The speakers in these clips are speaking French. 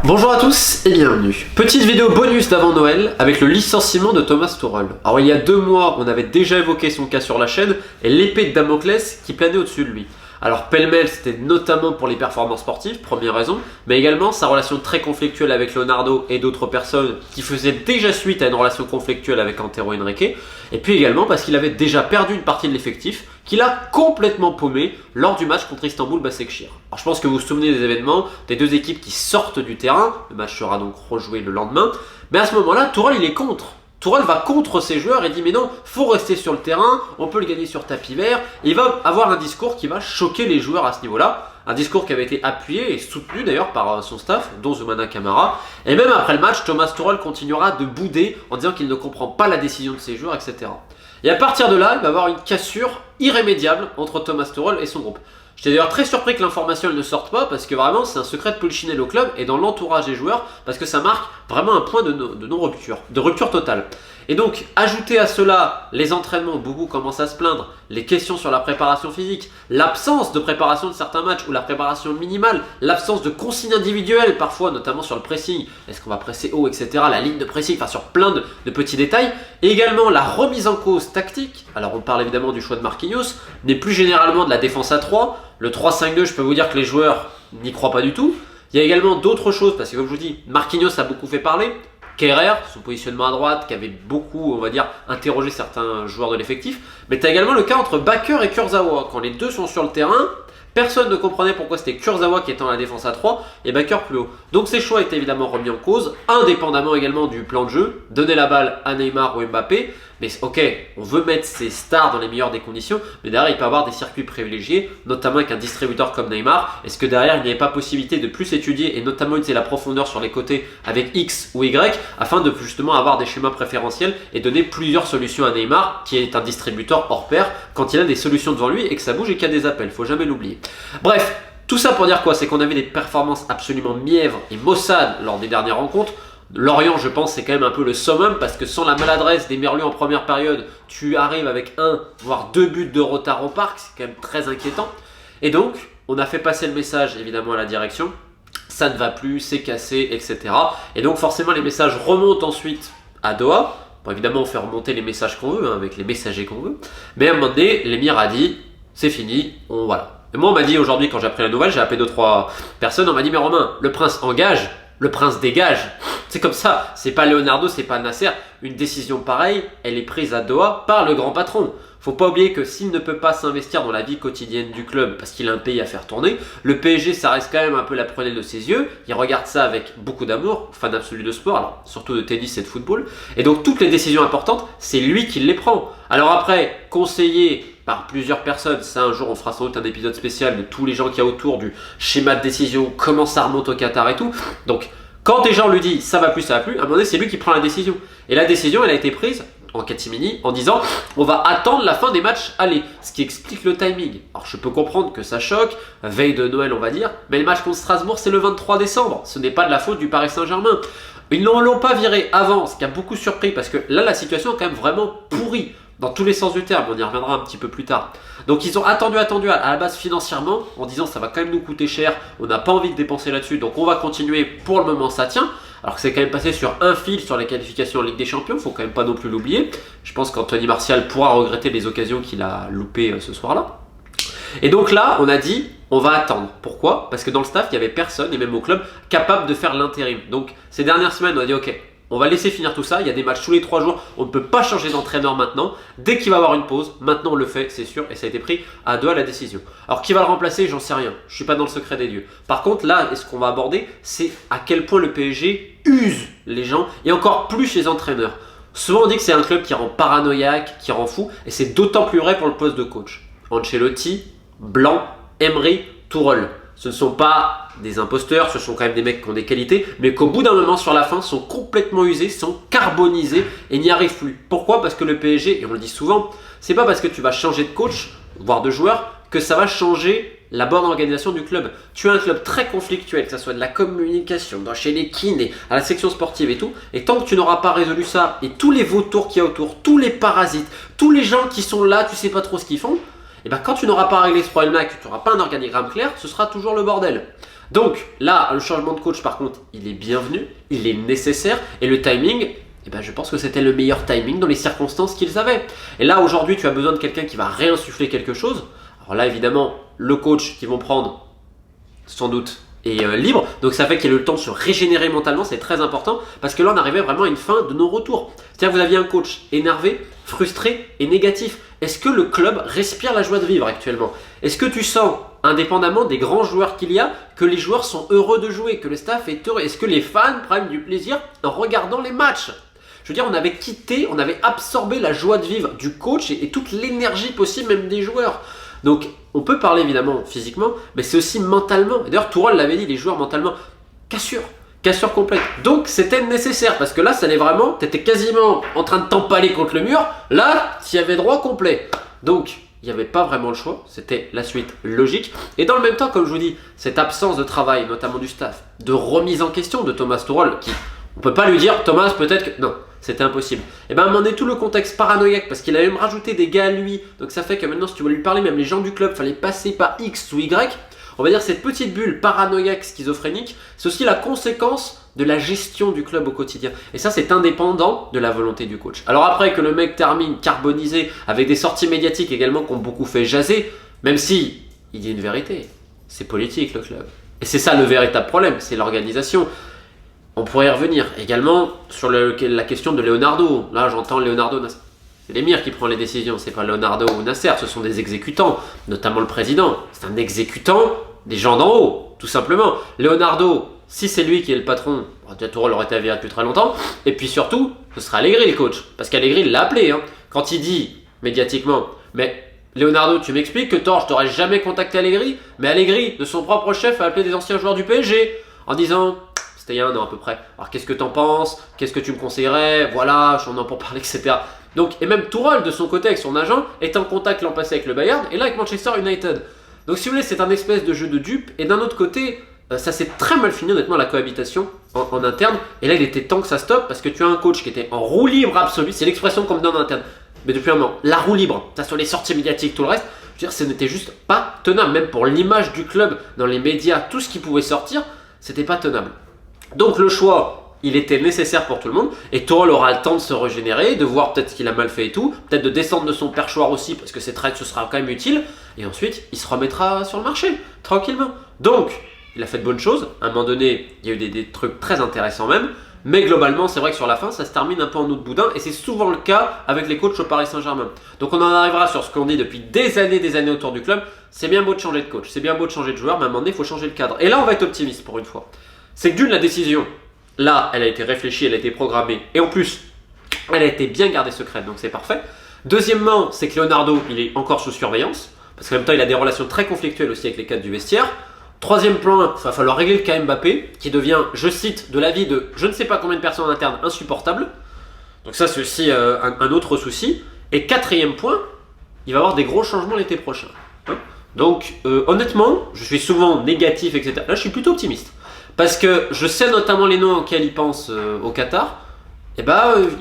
Bonjour à tous et bienvenue. Petite vidéo bonus d'avant Noël avec le licenciement de Thomas Tuchel. Alors il y a 2 mois, on avait déjà évoqué son cas sur la chaîne et l'épée de Damoclès qui planait au-dessus de lui. Alors pêle-mêle, c'était notamment pour les performances sportives, première raison, mais également sa relation très conflictuelle avec Leonardo et d'autres personnes qui faisaient déjà suite à une relation conflictuelle avec Antero Henrique, et puis également parce qu'il avait déjà perdu une partie de l'effectif qu'il a complètement paumé lors du match contre Istanbul Başakşehir. Alors je pense que vous vous souvenez des événements, des 2 équipes qui sortent du terrain, le match sera donc rejoué le lendemain, mais à ce moment-là, Tuchel il est contre. Tuchel va contre ses joueurs et dit mais non, faut rester sur le terrain, on peut le gagner sur tapis vert. Et il va avoir un discours qui va choquer les joueurs à ce niveau-là. Un discours qui avait été appuyé et soutenu d'ailleurs par son staff, dont Zoumana Camara. Et même après le match, Thomas Tuchel continuera de bouder en disant qu'il ne comprend pas la décision de ses joueurs, etc. Et à partir de là, il va y avoir une cassure irrémédiable entre Thomas Tuchel et son groupe. J'étais d'ailleurs très surpris que l'information ne sorte pas parce que vraiment c'est un secret de Polichinelle au club et dans l'entourage des joueurs parce que ça marque vraiment un point de non-rupture, de rupture totale. Et donc, ajouter à cela les entraînements, beaucoup commencent à se plaindre, les questions sur la préparation physique, l'absence de préparation de certains matchs ou la préparation minimale, l'absence de consignes individuelles parfois, notamment sur le pressing, est-ce qu'on va presser haut, etc., la ligne de pressing, enfin sur plein de petits détails, et également la remise en cause tactique, alors on parle évidemment du choix de Marquinhos, mais plus généralement de la défense à 3, le 3-5-2, je peux vous dire que les joueurs n'y croient pas du tout. Il y a également d'autres choses, parce que comme je vous dis, Marquinhos a beaucoup fait parler, Kehrer, son positionnement à droite, qui avait beaucoup, on va dire, interrogé certains joueurs de l'effectif. Mais tu as également le cas entre Bakker et Kurzawa. Quand les deux sont sur le terrain, personne ne comprenait pourquoi c'était Kurzawa qui était en la défense à 3 et Bakker plus haut. Donc ces choix étaient évidemment remis en cause, indépendamment également du plan de jeu, donner la balle à Neymar ou Mbappé. Mais ok, on veut mettre ces stars dans les meilleures des conditions, mais derrière il peut y avoir des circuits privilégiés, notamment avec un distributeur comme Neymar. Est-ce que derrière il n'y avait pas possibilité de plus étudier et notamment utiliser la profondeur sur les côtés avec X ou Y afin de justement avoir des schémas préférentiels et donner plusieurs solutions à Neymar qui est un distributeur hors pair quand il a des solutions devant lui et que ça bouge et qu'il y a des appels, faut jamais l'oublier. Bref, tout ça pour dire quoi? C'est qu'on avait des performances absolument mièvres et maussades lors des dernières rencontres. Lorient, je pense, c'est quand même un peu le summum parce que sans la maladresse des Merlus en première période, tu arrives avec 1 voire 2 buts de retard au parc, c'est quand même très inquiétant. Et donc, on a fait passer le message évidemment à la direction, ça ne va plus, c'est cassé, etc. Et donc forcément les messages remontent ensuite à Doha. Bon, évidemment on fait remonter les messages qu'on veut, avec les messagers qu'on veut. Mais à un moment donné, l'émir a dit, c'est fini, voilà. Et moi on m'a dit aujourd'hui quand j'ai appris la nouvelle, j'ai appelé 2-3 personnes, on m'a dit mais Romain, le prince engage, le prince dégage. C'est comme ça, c'est pas Leonardo, c'est pas Nasser. Une décision pareille, elle est prise à Doha par le grand patron. Faut pas oublier que s'il ne peut pas s'investir dans la vie quotidienne du club parce qu'il a un pays à faire tourner, le PSG ça reste quand même un peu la prunelle de ses yeux. Il regarde ça avec beaucoup d'amour, fan absolu de sport, alors surtout de tennis et de football. Et donc toutes les décisions importantes, c'est lui qui les prend. Alors après, conseillé par plusieurs personnes, ça un jour on fera sans doute un épisode spécial de tous les gens qu'il y a autour du schéma de décision, comment ça remonte au Qatar et tout. Donc quand déjà on lui dit ça va plus, à un moment donné c'est lui qui prend la décision. Et la décision elle a été prise en catimini en disant on va attendre la fin des matchs aller, ce qui explique le timing. Alors je peux comprendre que ça choque, veille de Noël on va dire, mais le match contre Strasbourg c'est le 23 décembre, ce n'est pas de la faute du Paris Saint-Germain. Ils ne l'ont pas viré avant, ce qui a beaucoup surpris parce que là la situation est quand même vraiment pourrie. Dans tous les sens du terme, on y reviendra un petit peu plus tard. Donc ils ont attendu à la base financièrement, en disant ça va quand même nous coûter cher, on n'a pas envie de dépenser là-dessus, donc on va continuer, pour le moment ça tient. Alors que c'est quand même passé sur un fil sur les qualifications en Ligue des Champions, faut quand même pas non plus l'oublier. Je pense qu'Anthony Martial pourra regretter les occasions qu'il a loupées ce soir-là. Et donc là, on a dit, on va attendre. Pourquoi? Parce que dans le staff, il n'y avait personne, et même au club, capable de faire l'intérim. Donc ces dernières semaines, on a dit ok, on va laisser finir tout ça, il y a des matchs tous les 3 jours, on ne peut pas changer d'entraîneur maintenant. Dès qu'il va y avoir une pause, maintenant on le fait, c'est sûr, et ça a été pris à Doha la décision. Alors qui va le remplacer, j'en sais rien, je ne suis pas dans le secret des dieux. Par contre là, ce qu'on va aborder, c'est à quel point le PSG use les gens, et encore plus chez les entraîneurs. Souvent on dit que c'est un club qui rend paranoïaque, qui rend fou, et c'est d'autant plus vrai pour le poste de coach. Ancelotti, Blanc, Emery, Tuchel. Ce ne sont pas des imposteurs, ce sont quand même des mecs qui ont des qualités, mais qu'au bout d'un moment, sur la fin, sont complètement usés, sont carbonisés et n'y arrivent plus. Pourquoi? Parce que le PSG, et on le dit souvent, c'est pas parce que tu vas changer de coach, voire de joueur, que ça va changer la bonne organisation du club. Tu as un club très conflictuel, que ce soit de la communication, chez les kinés, à la section sportive et tout, et tant que tu n'auras pas résolu ça, et tous les vautours qu'il y a autour, tous les parasites, tous les gens qui sont là, tu sais pas trop ce qu'ils font, et bien quand tu n'auras pas réglé ce problème-là, que tu n'auras pas un organigramme clair, ce sera toujours le bordel. Donc là, le changement de coach par contre, il est bienvenu, il est nécessaire, et le timing, eh ben, je pense que c'était le meilleur timing dans les circonstances qu'ils avaient. Et là aujourd'hui, tu as besoin de quelqu'un qui va réinsuffler quelque chose. Alors là évidemment, le coach qu'ils vont prendre, sans doute, est libre, donc ça fait qu'il a eu le temps de se régénérer mentalement, c'est très important, parce que là on arrivait vraiment à une fin de non-retour. C'est-à-dire que vous aviez un coach énervé, frustré et négatif. Est-ce que le club respire la joie de vivre actuellement? Est-ce que tu sens, indépendamment des grands joueurs qu'il y a, que les joueurs sont heureux de jouer, que le staff est heureux? Est-ce que les fans prennent du plaisir en regardant les matchs? Je veux dire, on avait quitté, on avait absorbé la joie de vivre du coach et toute l'énergie possible même des joueurs. Donc, on peut parler évidemment physiquement, mais c'est aussi mentalement. Et d'ailleurs, Tourelle l'avait dit, les joueurs mentalement, cassure complète. Donc, c'était nécessaire parce que là, ça allait vraiment, t'étais quasiment en train de t'empaler contre le mur. Là, tu y avais droit complet. Donc, il n'y avait pas vraiment le choix, c'était la suite logique. Et dans le même temps, comme je vous dis, cette absence de travail, notamment du staff, de remise en question de Thomas Tuchel, qui, on peut pas lui dire, Thomas, peut-être que... Non. C'était impossible. Et ben, à un moment donné, tout le contexte paranoïaque, parce qu'il a même rajouté des gars à lui. Donc ça fait que maintenant, si tu veux lui parler, même les gens du club, fallait passer par X ou Y. On va dire cette petite bulle paranoïaque, schizophrénique, c'est aussi la conséquence de la gestion du club au quotidien. Et ça, c'est indépendant de la volonté du coach. Alors après que le mec termine carbonisé, avec des sorties médiatiques également qui ont beaucoup fait jaser, même si il dit une vérité, c'est politique le club. Et c'est ça le véritable problème, c'est l'organisation. On pourrait y revenir également sur la question de Leonardo. Là, j'entends Leonardo Nasser. C'est l'émir qui prend les décisions, c'est pas Leonardo ou Nasser, ce sont des exécutants, notamment le président. C'est un exécutant des gens d'en haut, tout simplement. Leonardo, si c'est lui qui est le patron, Tourelle aurait été viré depuis très longtemps. Et puis surtout, ce sera Allegri le coach. Parce qu'Allegri l'a appelé. Quand il dit médiatiquement, mais Leonardo, tu m'expliques que je t'aurais jamais contacté Allegri, mais Allegri, de son propre chef, a appelé des anciens joueurs du PSG en disant... C'était il y a un an à peu près. Alors qu'est-ce que t'en penses? Qu'est-ce que tu me conseillerais? Voilà, j'en ai pour parler, etc. Donc, et même Tourelle, de son côté, avec son agent, est en contact l'an passé avec le Bayern et là avec Manchester United. Donc si vous voulez, c'est un espèce de jeu de dupe. Et d'un autre côté, ça s'est très mal fini, honnêtement, la cohabitation en interne. Et là, il était temps que ça stoppe parce que tu as un coach qui était en roue libre absolue. C'est l'expression qu'on me donne en interne. Mais depuis un moment, la roue libre, ça sur les sorties médiatiques, tout le reste, je veux dire, ce n'était juste pas tenable. Même pour l'image du club, dans les médias, tout ce qui pouvait sortir, c'était pas tenable. Donc le choix, il était nécessaire pour tout le monde, et Tourelle aura le temps de se régénérer, de voir peut-être ce qu'il a mal fait et tout, peut-être de descendre de son perchoir aussi, parce que ces trades, ce sera quand même utile, et ensuite, il se remettra sur le marché, tranquillement. Donc, il a fait de bonnes choses, à un moment donné, il y a eu des trucs très intéressants même, mais globalement, c'est vrai que sur la fin, ça se termine un peu en eau de boudin, et c'est souvent le cas avec les coachs au Paris Saint-Germain. Donc on en arrivera sur ce qu'on dit depuis des années autour du club, c'est bien beau de changer de coach, c'est bien beau de changer de joueur, mais à un moment donné, il faut changer le cadre. Et là, on va être optimiste pour une fois. C'est que d'une, la décision, là, elle a été réfléchie, elle a été programmée, et en plus, elle a été bien gardée secrète, donc c'est parfait. Deuxièmement, c'est que Leonardo, il est encore sous surveillance, parce qu'en même temps, il a des relations très conflictuelles aussi avec les cadres du vestiaire. Troisième point, il va falloir régler le cas Mbappé, qui devient, je cite, de l'avis de je ne sais pas combien de personnes en interne, insupportable. Donc ça, c'est aussi un autre souci. Et quatrième point, il va y avoir des gros changements l'été prochain. Donc, honnêtement, je suis souvent négatif, etc. Là, je suis plutôt optimiste. Parce que je sais notamment les noms auxquels ils pensent au Qatar. Et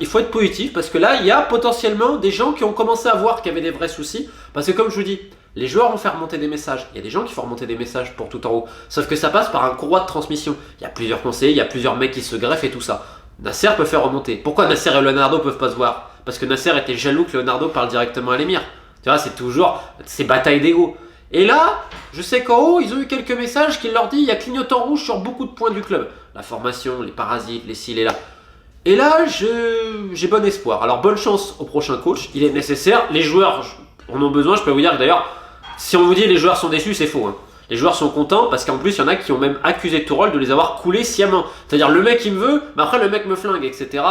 il faut être positif parce que là, il y a potentiellement des gens qui ont commencé à voir qu'il y avait des vrais soucis. Parce que comme je vous dis, les joueurs vont faire remonter des messages. Il y a des gens qui font remonter des messages pour tout en haut. Sauf que ça passe par un courroie de transmission. Il y a plusieurs conseillers, il y a plusieurs mecs qui se greffent et tout ça. Nasser peut faire remonter. Pourquoi Nasser et Leonardo peuvent pas se voir? Parce que Nasser était jaloux que Leonardo parle directement à l'émir. Tu vois, c'est toujours ces batailles d'ego. Et là, je sais qu'en haut, ils ont eu quelques messages qui leur disent il y a clignotant rouge sur beaucoup de points du club. La formation, les parasites, les ci, les là. Et là, j'ai bon espoir. Alors, bonne chance au prochain coach. Il est nécessaire. Les joueurs en ont besoin. Je peux vous dire que d'ailleurs, si on vous dit les joueurs sont déçus, c'est faux. Les joueurs sont contents parce qu'en plus, il y en a qui ont même accusé Tourelle de les avoir coulés sciemment. C'est-à-dire, le mec, il me veut, mais après, le mec me flingue, etc.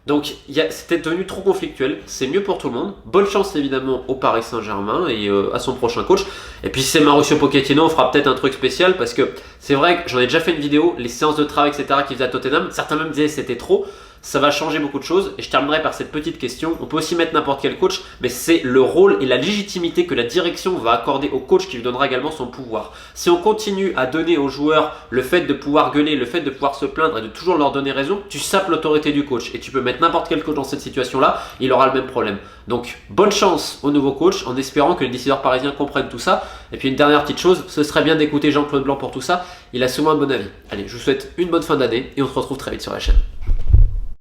Donc, c'était devenu trop conflictuel. C'est mieux pour tout le monde. Bonne chance, évidemment, au Paris Saint-Germain et à son prochain coach. Et puis, si c'est Mauricio Pochettino, on fera peut-être un truc spécial parce que c'est vrai que j'en ai déjà fait une vidéo, les séances de travail, etc. qu'il faisait à Tottenham. Certains même disaient que c'était trop. ça va changer beaucoup de choses. Et je terminerai par cette petite question. On peut aussi mettre n'importe quel coach, mais c'est le rôle et la légitimité que la direction va accorder au coach qui lui donnera également son pouvoir. Si on continue à donner aux joueurs le fait de pouvoir gueuler, le fait de pouvoir se plaindre et de toujours leur donner raison, tu sapes l'autorité du coach. Et tu peux mettre n'importe quel coach dans cette situation-là, il aura le même problème. Donc, bonne chance au nouveau coach, en espérant que les décideurs parisiens comprennent tout ça. Et puis une dernière petite chose, ce serait bien d'écouter Jean-Claude Blanc pour tout ça. Il a souvent un bon avis. Allez, je vous souhaite une bonne fin d'année et on se retrouve très vite sur la chaîne.